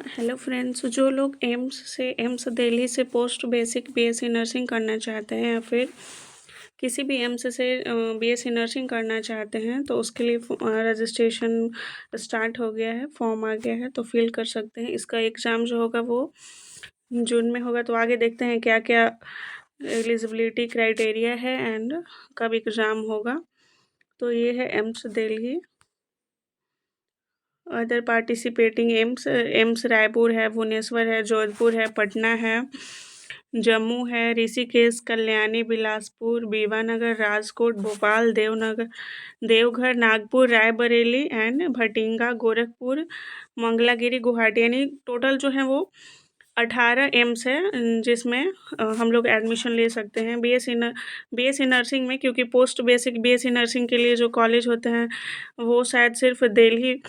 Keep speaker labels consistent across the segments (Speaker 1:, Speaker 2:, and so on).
Speaker 1: Hello friends, जो लोग AIIMS Delhi से पोस्ट बेसिक बीएससी नर्सिंग करना चाहते हैं या फिर किसी भी एम्स से बीएससी नर्सिंग करना चाहते हैं तो उसके लिए रजिस्ट्रेशन स्टार्ट हो गया है, फॉर्म आ गया है तो फिल कर सकते हैं। इसका एग्ज़ाम जो होगा वो जून में होगा। तो आगे देखते हैं क्या क्या एलिजिबिलिटी क्राइटेरिया है एंड कब एग्ज़ाम होगा। तो ये है AIIMS Delhi. Other participating AIIMS Raipur है, भुवनेश्वर है, जोधपुर है, पटना है, जम्मू है, ऋषिकेश, कल्याणी, बिलासपुर, बीवानगर, राजकोट, भोपाल, देवघर, नागपुर, रायबरेली एंड भटिंडा, गोरखपुर, मंगलागिरी, गुवाहाटी। यानी टोटल जो है वो 18 एम्स है जिसमें हम लोग एडमिशन ले सकते हैं बीएससी नर्सिंग में। क्योंकि पोस्ट बेसिक बीएससी नर्सिंग के लिए जो कॉलेज होते हैं वो शायद सिर्फ दिल्ली,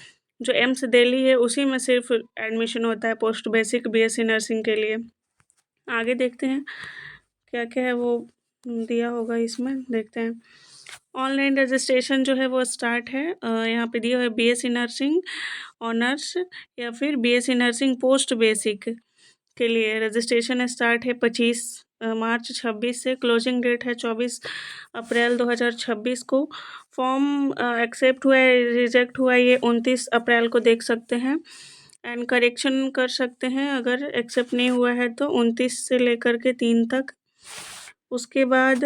Speaker 1: जो एम्स दिल्ली है उसी में सिर्फ एडमिशन होता है पोस्ट बेसिक बीएससी नर्सिंग के लिए। आगे देखते हैं क्या क्या है वो दिया होगा इसमें, देखते हैं। ऑनलाइन रजिस्ट्रेशन जो है वो स्टार्ट है। यहाँ पे दिया है बीएससी नर्सिंग ऑनर्स या फिर बीएससी नर्सिंग पोस्ट बेसिक के लिए रजिस्ट्रेशन स्टार्ट है 25 मार्च 26 से। क्लोजिंग डेट है 24 अप्रैल 2026 को। फॉर्म एक्सेप्ट हुआ है, रिजेक्ट हुआ है, ये 29 अप्रैल को देख सकते हैं एंड करेक्शन कर सकते हैं। अगर एक्सेप्ट नहीं हुआ है तो 29 से लेकर के 3 तक। उसके बाद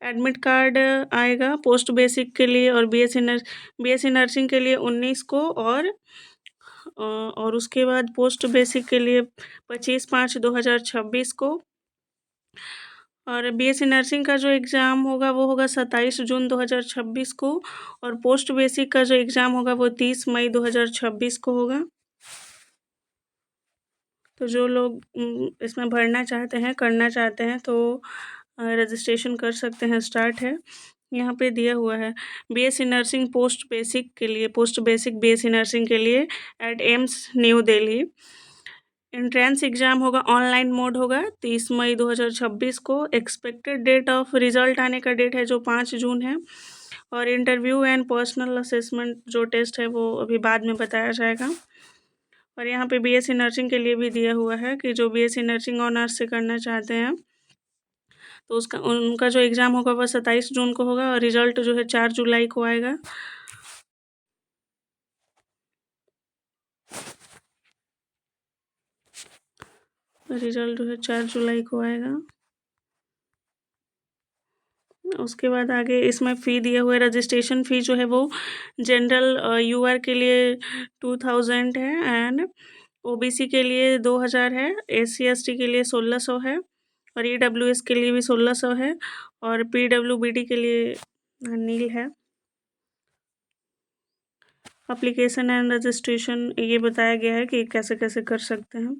Speaker 1: एडमिट कार्ड आएगा पोस्ट बेसिक के लिए और बीएससी नर्सिंग के लिए 19 को और उसके बाद पोस्ट बेसिक के लिए 25/5/2026 को। और बीएससी नर्सिंग का जो एग्ज़ाम होगा वो होगा 27 जून 2026 को और पोस्ट बेसिक का जो एग्ज़ाम होगा वो 30 मई 2026 को होगा। तो जो लोग इसमें भरना चाहते हैं, करना चाहते हैं तो रजिस्ट्रेशन कर सकते हैं, स्टार्ट है। यहाँ पे दिया हुआ है बीएससी नर्सिंग पोस्ट बेसिक के लिए, पोस्ट बेसिक बीएससी नर्सिंग के लिए at AIIMS new Delhi. Entrance exam होगा, ऑनलाइन मोड होगा 30 मई 2026 को। एक्सपेक्टेड डेट ऑफ रिज़ल्ट आने का डेट है जो 5 जून है। और इंटरव्यू एंड पर्सनल असेसमेंट जो टेस्ट है वो अभी बाद में बताया जाएगा। और यहाँ पे बीएससी नर्सिंग के लिए भी दिया हुआ है कि जो बीएससी नर्सिंग ऑनर्स से करना चाहते हैं तो उनका जो एग्ज़ाम होगा वह 27 जून को होगा और रिज़ल्ट जो है 4 जुलाई को आएगा। रिज़ल्ट जो है 4 जुलाई को आएगा। उसके बाद आगे इसमें फ़ी दिया हुआ है। रजिस्ट्रेशन फ़ी जो है वो जनरल यूआर के लिए 2000 है एंड ओबीसी के लिए 2000 है, एससी एसटी के लिए 1600 है और ईडब्ल्यूएस के लिए भी 1600 है और पीडब्ल्यूबीडी के लिए नील है। एप्लीकेशन एंड रजिस्ट्रेशन ये बताया गया है कि कैसे कैसे कर सकते हैं।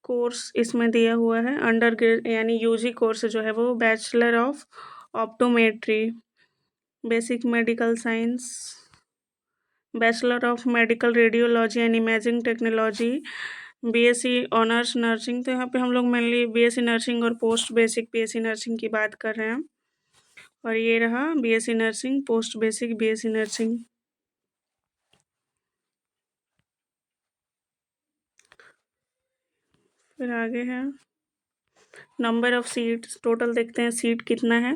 Speaker 1: कोर्स इसमें दिया हुआ है अंडर यानी यूजी कोर्स जो है वो bachelor of optometry, basic medical science, bachelor of medical radiology and imaging technology, BSc honours nursing. तो यहाँ पे हम लोग मेनली बीएससी नर्सिंग और पोस्ट बेसिक बीएससी नर्सिंग की बात कर रहे हैं। और ये रहा BSc nursing post basic BSc nursing. फिर आगे है नंबर ऑफ सीट्स, टोटल देखते हैं सीट कितना है।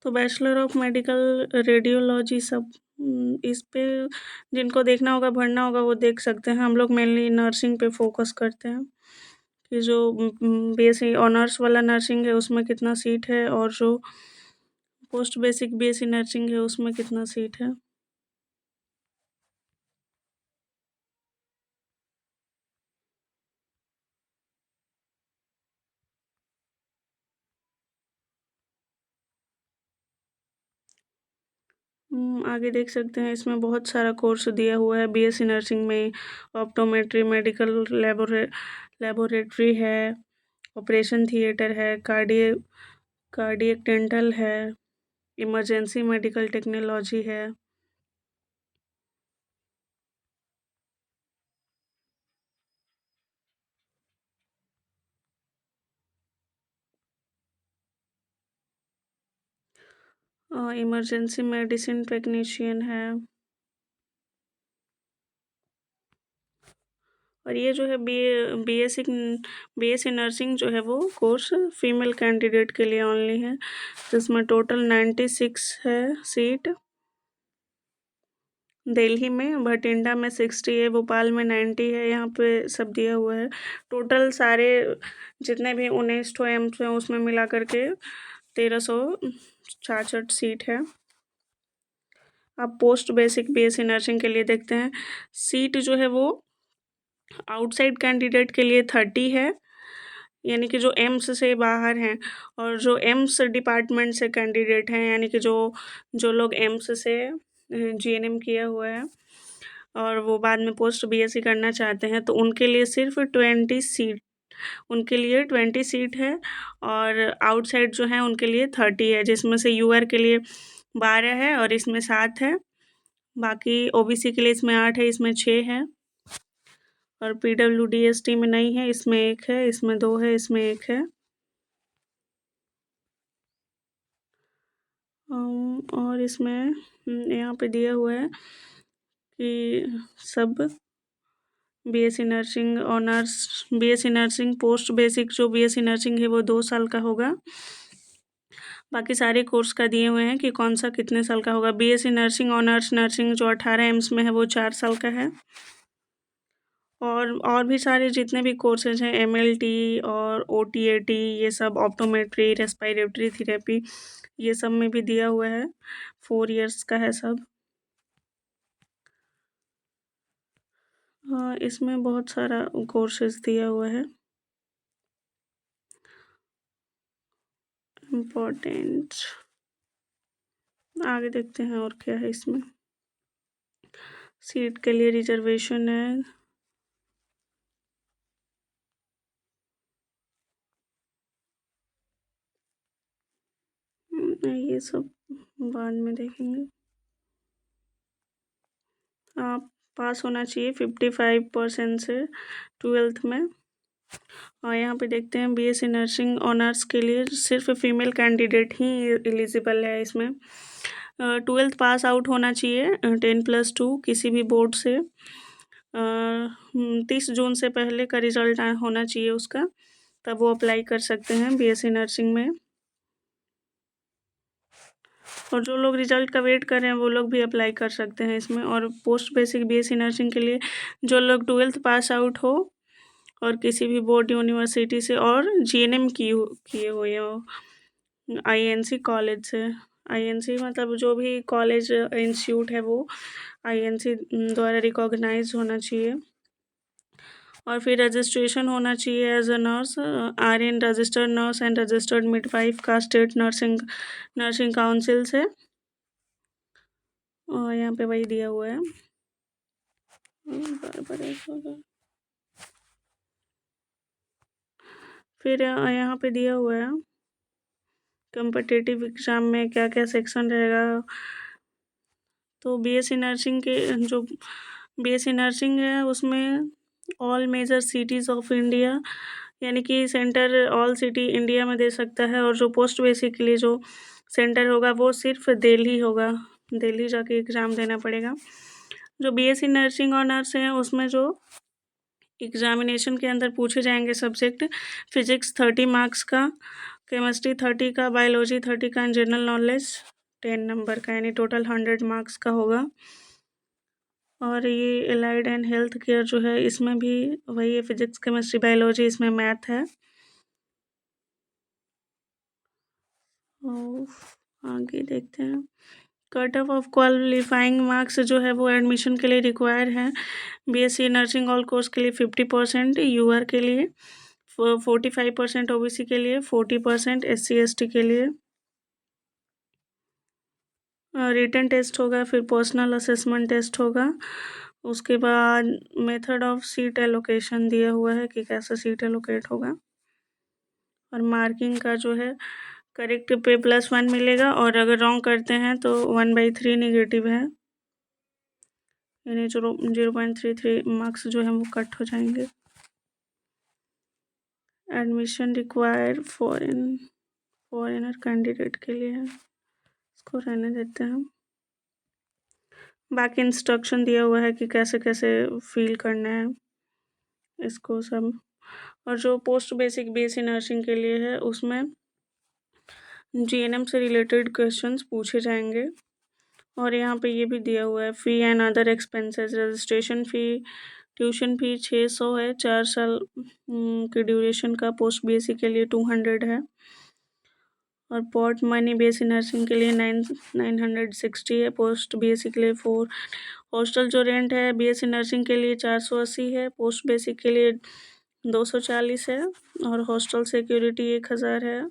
Speaker 1: तो बैचलर ऑफ मेडिकल रेडियोलॉजी सब इस पे जिनको देखना होगा, भरना होगा वो देख सकते हैं। हम लोग मेनली नर्सिंग पे फोकस करते हैं कि जो बीएससी ऑनर्स वाला नर्सिंग है उसमें कितना सीट है और जो पोस्ट बेसिक बीएससी नर्सिंग है उसमें कितना सीट है। आगे देख सकते हैं इसमें बहुत सारा कोर्स दिया हुआ है बीएससी नर्सिंग में। ऑप्टोमेट्री, मेडिकल लेबोरेटरी है, ऑपरेशन थिएटर है, कार्डियक डेंटल है, इमरजेंसी मेडिकल टेक्नोलॉजी है। इमरजेंसी मेडिसिन टेक्नीशियन है। और ये जो है बीएससी नर्सिंग जो है वो कोर्स फीमेल कैंडिडेट के लिए ओनली है, जिसमें टोटल 96 है सीट। दिल्ली में भटिंडा में 60 है, भोपाल में 90 है, यहाँ पे सब दिया हुआ है। टोटल सारे जितने भी 19 ठो एम्स हैं उसमें मिला करके 1366 सीट है। अब पोस्ट बेसिक बीएससी नर्सिंग के लिए देखते हैं। सीट जो है वो आउटसाइड कैंडिडेट के लिए 30 है, यानी कि जो एम्स से बाहर हैं, और जो एम्स डिपार्टमेंट से कैंडिडेट हैं, यानी कि जो जो लोग एम्स से जीएनएम किया हुआ है और वो बाद में पोस्ट बीएससी करना चाहते हैं, तो उनके लिए सिर्फ 20 सीट है। और आउटसाइड जो है उनके लिए 30 है, जिसमें से यूआर के लिए 12 है और इसमें 7 है। बाकी ओबीसी के लिए इसमें 8 है, इसमें 6 है। और पीडब्ल्यूडी एसटी में नहीं है, इसमें 1 है, इसमें 2 है, इसमें 1 है। और इसमें यहाँ पे दिया हुआ है कि सब BSc nursing honours, BSc nursing post basic जो बीएससी नर्सिंग है वो 2 साल का होगा। बाकी सारे कोर्स का दिए हुए हैं कि कौन सा कितने साल का होगा। बीएससी नर्सिंग ऑनर्स नर्सिंग जो 18 एम्स में है वो 4 साल का है। और भी सारे जितने भी कोर्सेज हैं, एमएलटी और ओटीएटी, ये सब ऑप्टोमेट्री, रेस्पिरेटरी थेरेपी, ये सब में भी दिया हुआ है। 4 इयर्स का है सब। हाँ, इसमें बहुत सारा कोर्सेज दिया हुआ है इम्पोर्टेंट। आगे देखते हैं और क्या है इसमें। सीट के लिए रिजर्वेशन है। ये सब बाद में देखेंगे। आप पास होना चाहिए 55% से 12th में। और यहाँ पे देखते हैं बीएससी नर्सिंग ऑनर्स के लिए सिर्फ फीमेल कैंडिडेट ही एलिजिबल है इसमें। 12th पास आउट होना चाहिए 10+2 किसी भी बोर्ड से। 30 जून से पहले का रिजल्ट होना चाहिए उसका, तब वो अप्लाई कर सकते हैं बीएससी नर्सिंग में। और जो लोग रिजल्ट का वेट कर रहे हैं वो लोग भी अप्लाई कर सकते हैं इसमें। और पोस्ट बेसिक बीएससी नर्सिंग के लिए जो लोग 12th पास आउट हो और किसी भी बोर्ड यूनिवर्सिटी से और जीएनएम किए हुए हो आईएनसी कॉलेज से। आईएनसी मतलब जो भी कॉलेज इंस्टीट्यूट है वो आईएनसी द्वारा रिकॉग्नाइज होना चाहिए। और फिर रजिस्ट्रेशन होना चाहिए as a nurse, RN registered nurse and registered midwife का स्टेट नर्सिंग काउंसिल से। और यहाँ पे वही दिया हुआ है। फिर यहाँ पे दिया हुआ है कम्पिटिटिव एग्ज़ाम में क्या क्या सेक्शन रहेगा। तो बीएससी नर्सिंग के जो बीएससी नर्सिंग है उसमें all major cities of India, यानी कि सेंटर ऑल सिटी इंडिया में दे सकता है। और जो पोस्ट बेसिक के लिए जो सेंटर होगा वो सिर्फ दिल्ली होगा, दिल्ली जाके एग्ज़ाम देना पड़ेगा। जो बीएससी नर्सिंग ऑनर्स हैं उसमें जो एग्जामिनेशन के अंदर पूछे जाएंगे सब्जेक्ट, फिजिक्स 30 मार्क्स का, केमिस्ट्री 30 का, बायोलॉजी 30 का, जनरल नॉलेज 10 नंबर का, यानी टोटल 100 मार्क्स का होगा। और ये एलाइड एंड हेल्थ केयर जो है इसमें भी वही है, फिजिक्स केमिस्ट्री बायोलॉजी, इसमें मैथ है। और आगे देखते हैं कट ऑफ क्वालिफाइंग मार्क्स जो है वो एडमिशन के लिए रिक्वायर है। बीएससी नर्सिंग ऑल कोर्स के लिए 50%, यूआर के लिए 45%, ओबीसी के लिए 40%, एससी एसटी के लिए। रिटन टेस्ट होगा, फिर पर्सनल असेसमेंट टेस्ट होगा। उसके बाद मेथड ऑफ सीट एलोकेशन दिया हुआ है कि कैसा सीट एलोकेट होगा। और मार्किंग का जो है करेक्ट पे +1 मिलेगा, और अगर रॉन्ग करते हैं तो 1/3 नेगेटिव है, यानी 0.33 मार्क्स जो है वो कट हो जाएंगे। एडमिशन रिक्वायर फॉरेनर कैंडिडेट के लिए है, इसको रहने देते हैं। बाकी इंस्ट्रक्शन दिया हुआ है कि कैसे कैसे फिल करना है। इसको सब। और जो पोस्ट बेसिक बीएससी नर्सिंग के लिए है उसमें जीएनएम से रिलेटेड क्वेश्चंस पूछे जाएंगे। और यहाँ पे ये भी दिया हुआ है, फ़ी and other expenses, registration fee, tuition fee 600 है 4 साल की ड्यूरेशन का, पोस्ट बीएससी के लिए 200 है, और पॉट मनी बीएससी नर्सिंग के लिए 960 है, पोस्ट बीएससी के लिए 4। हॉस्टल जो रेंट है बीएससी नर्सिंग के लिए 480 है, पोस्ट बेसिक के लिए 240 है, और हॉस्टल सिक्योरिटी 1000 है।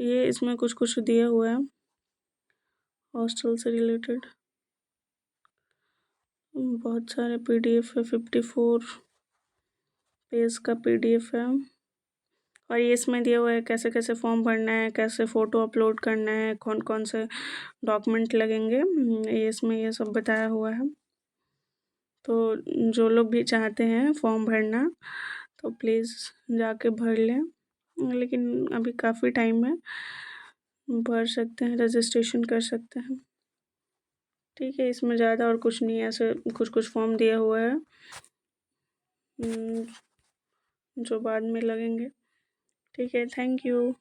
Speaker 1: ये इसमें कुछ कुछ दिया हुआ है हॉस्टल से रिलेटेड। बहुत सारे पीडीएफ है, 54 पेज का पीडीएफ है। और ये इसमें दिया हुआ है कैसे कैसे फॉर्म भरना है, कैसे फ़ोटो अपलोड करना है, कौन कौन से डॉक्यूमेंट लगेंगे, ये इसमें ये सब बताया हुआ है। तो जो लोग भी चाहते हैं फॉर्म भरना तो प्लीज़ जाके भर लें, लेकिन अभी काफ़ी टाइम है, भर सकते हैं, रजिस्ट्रेशन कर सकते हैं। ठीक है, इसमें ज़्यादा और कुछ नहीं है, ऐसे कुछ कुछ फॉर्म दिया हुआ है जो बाद में लगेंगे। ठीक है, थैंक यू।